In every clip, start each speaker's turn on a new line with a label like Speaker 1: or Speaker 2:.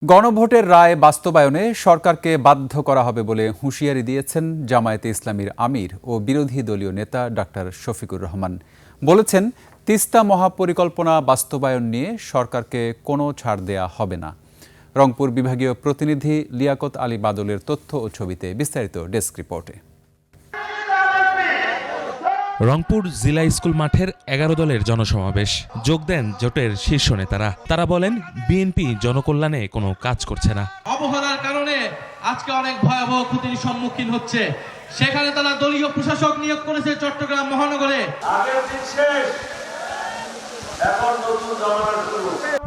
Speaker 1: গণভোটের রায় বাস্তবায়নে সরকারকে বাধ্য করা হবে বলে হুঁশিয়ারি দিয়েছেন জামায়াতে ইসলামীর আমির ও বিরোধী দলীয় নেতা ডাক্তার শফিকুর রহমান। বলেছেন, তিস্তা মহাপরিকল্পনা বাস্তবায়ন নিয়ে সরকারকে কোনো ছাড় দেয়া হবে না। রংপুর বিভাগীয় প্রতিনিধি লিয়াকত আলী বাদলের তথ্য ও ছবিতে বিস্তারিত ডেস্ক রিপোর্টে।
Speaker 2: রংপুর জিলা স্কুল মাঠের ১১ দলের জনসমাবেশ। যোগ দেন জোটের শীর্ষ নেতারা। তারা বলেন, বিএনপি জনকল্যাণে কোনো কাজ করছে না।
Speaker 3: অবহেলার কারণে আজকে অনেক ভয়াবহ ক্ষতির সম্মুখীন হচ্ছে। সেখানে তারা দলীয় প্রশাসক নিয়োগ করেছে চট্টগ্রাম মহানগরে।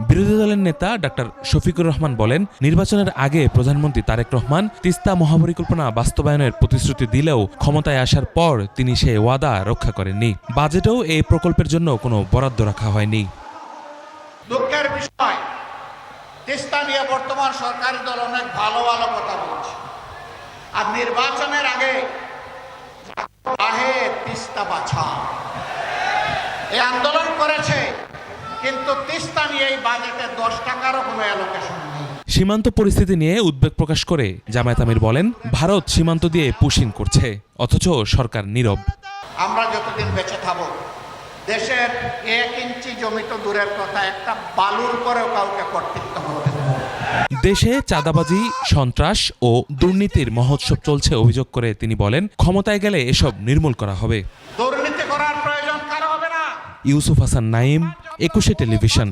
Speaker 2: বিরোধী দলের নেতা ডাক্তার শফিকুর রহমান বলেন, নির্বাচনের আগে প্রধানমন্ত্রী তারেক রহমান তিস্তা মহাপরিকল্পনা বাস্তবায়নের প্রতিশ্রুতি দিলেও ক্ষমতায় আসার পর তিনি সেই ওয়াদা রক্ষা করেননি। বাজেটেও এই প্রকল্পের জন্য কোনো বরাদ্দ রাখা হয়নি।
Speaker 4: দুঃখের বিষয়, তিস্তা নিয়ে বর্তমান সরকারি দল অনেক ভালো ভালো কথা বলছে, আর নির্বাচনের আগে তিস্তা বাঁচাও এই আন্দোলন করেছে, কিন্তু তিস্তা নিয়ে এই বাজেটে 10 টাকারও কোনো অ্যালোকেশন নেই।
Speaker 2: সীমান্ত পরিস্থিতি নিয়ে উদ্বেগ প্রকাশ করে জামায়াত আমির বলেন, ভারত সীমান্ত দিয়ে পুশিং করছে, অথচ সরকার নীরব।
Speaker 4: আমরা যতদিন বেঁচে থাকব, দেশের 1 ইঞ্চি জমি তো দূরের কথা, একটা বালুর পরেও কাউকে কর্তৃত্ব করতে দেব।
Speaker 2: দেশে চাঁদাবাজি, সন্ত্রাস ও দুর্নীতির মহোৎসব চলছে অভিযোগ করে তিনি বলেন, ক্ষমতায় গেলে এসব নির্মূল করা হবে।
Speaker 4: দুর্নীতি করার প্রয়োজন কারো হবে না।
Speaker 2: ইউসুফ হাসান নাইম, 21 টেলিভিশন।